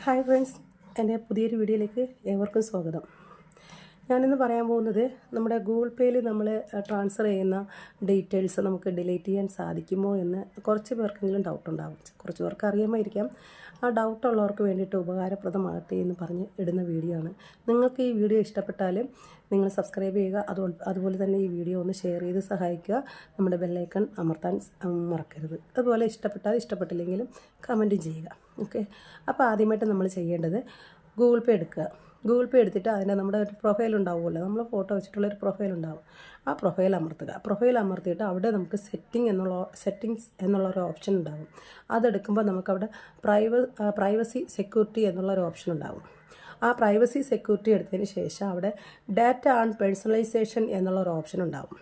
Hi friends, എൻ്റെ പുതിയൊരു വീഡിയോയിലേക്ക് ഏവർക്കും സ്വാഗതം. ഞാനിന്ന് പറയാൻ പോകുന്നത് നമ്മുടെ ഗൂഗിൾ പേയിൽ നമ്മൾ ട്രാൻസ്ഫർ ചെയ്യുന്ന ഡീറ്റെയിൽസ് നമുക്ക് ഡിലീറ്റ് ചെയ്യാൻ സാധിക്കുമോ എന്ന് കുറച്ച് പേർക്കെങ്കിലും ഡൗട്ടുണ്ടാകും. കുറച്ച് പേർക്ക് അറിയാമായിരിക്കാം. ആ ഡൗട്ടുള്ളവർക്ക് വേണ്ടിയിട്ട് ഉപകാരപ്രദമാകട്ടെ എന്ന് പറഞ്ഞ് ഇടുന്ന വീഡിയോ ആണ്. നിങ്ങൾക്ക് ഈ വീഡിയോ ഇഷ്ടപ്പെട്ടാൽ നിങ്ങൾ സബ്സ്ക്രൈബ് ചെയ്യുക. അതുപോലെ തന്നെ ഈ വീഡിയോ ഒന്ന് ഷെയർ ചെയ്ത് സഹായിക്കുക. നമ്മുടെ ബെല്ലൈക്കൺ അമർത്താൻ മറക്കരുത്. അതുപോലെ ഇഷ്ടപ്പെട്ടില്ലെങ്കിലും കമൻറ്റും ചെയ്യുക. ഓക്കെ, അപ്പോൾ ആദ്യമായിട്ട് നമ്മൾ ചെയ്യേണ്ടത് ഗൂഗിൾ പേ എടുക്കുക. ഗൂഗിൾ പേ എടുത്തിട്ട് അതിൻ്റെ നമ്മുടെ ഒരു പ്രൊഫൈൽ ഉണ്ടാവുമല്ലോ, നമ്മൾ ഫോട്ടോ വെച്ചിട്ടുള്ളൊരു പ്രൊഫൈൽ ഉണ്ടാവും. ആ പ്രൊഫൈൽ അമർത്തുക. പ്രൊഫൈൽ അമർത്തിയിട്ട് അവിടെ നമുക്ക് സെറ്റിങ്സ് എന്നുള്ളൊരു ഓപ്ഷൻ ഉണ്ടാകും. അതെടുക്കുമ്പോൾ നമുക്കവിടെ പ്രൈവസി സെക്യൂരിറ്റി എന്നുള്ളൊരു ഓപ്ഷൻ ഉണ്ടാകും. ആ പ്രൈവസി സെക്യൂരിറ്റി എടുത്തതിന് ശേഷം അവിടെ ഡാറ്റ ആൻഡ് പേഴ്സണലൈസേഷൻ എന്നുള്ളൊരു ഓപ്ഷൻ ഉണ്ടാകും.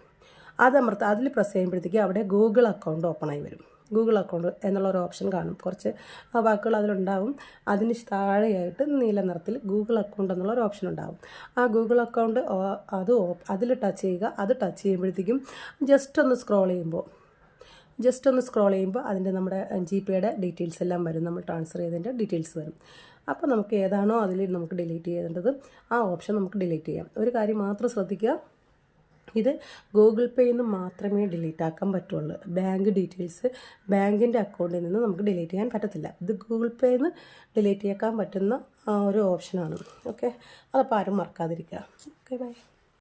അതിൽ പ്രസ് ചെയ്യുമ്പോഴത്തേക്ക് അവിടെ ഗൂഗിൾ അക്കൗണ്ട് ഓപ്പണായി വരും. ഗൂഗിൾ അക്കൗണ്ട് എന്നുള്ളൊരു ഓപ്ഷൻ കാണും. കുറച്ച് വാക്കുകൾ അതിലുണ്ടാവും. അതിന് താഴെയായിട്ട് നീല നിറത്തിൽ ഗൂഗിൾ അക്കൗണ്ട് എന്നുള്ളൊരു ഓപ്ഷൻ ഉണ്ടാകും. ആ ഗൂഗിൾ അക്കൗണ്ട് അതിൽ ടച്ച് ചെയ്യുക. അത് ടച്ച് ചെയ്യുമ്പോഴത്തേക്കും ജസ്റ്റ് ഒന്ന് സ്ക്രോൾ ചെയ്യുമ്പോൾ അതിൻ്റെ നമ്മുടെ GPayയുടെ ഡീറ്റെയിൽസ് എല്ലാം വരും. നമ്മൾ ട്രാൻസ്ഫർ ചെയ്തതിൻ്റെ ഡീറ്റെയിൽസ് വരും. അപ്പോൾ നമുക്ക് ഏതാണോ അതിൽ നമുക്ക് ഡിലീറ്റ് ചെയ്യേണ്ടത് ആ ഓപ്ഷൻ നമുക്ക് ഡിലീറ്റ് ചെയ്യാം. ഒരു കാര്യം മാത്രം ശ്രദ്ധിക്കുക, ഇത് ഗൂഗിൾ പേയിൽ നിന്ന് മാത്രമേ ഡിലീറ്റ് ആക്കാൻ പറ്റുള്ളൂ. ബാങ്ക് ഡീറ്റെയിൽസ് ബാങ്കിൻ്റെ അക്കൗണ്ടിൽ നിന്ന് നമുക്ക് ഡിലീറ്റ് ചെയ്യാൻ പറ്റത്തില്ല. ഇത് ഗൂഗിൾ പേയിൽ നിന്ന് ഡിലീറ്റ് ചെയ്യാൻ പറ്റുന്ന ഒരു ഓപ്ഷനാണ്. ഓക്കെ, അതപ്പോൾ ആരും മറക്കാതിരിക്കുക. Okay, by.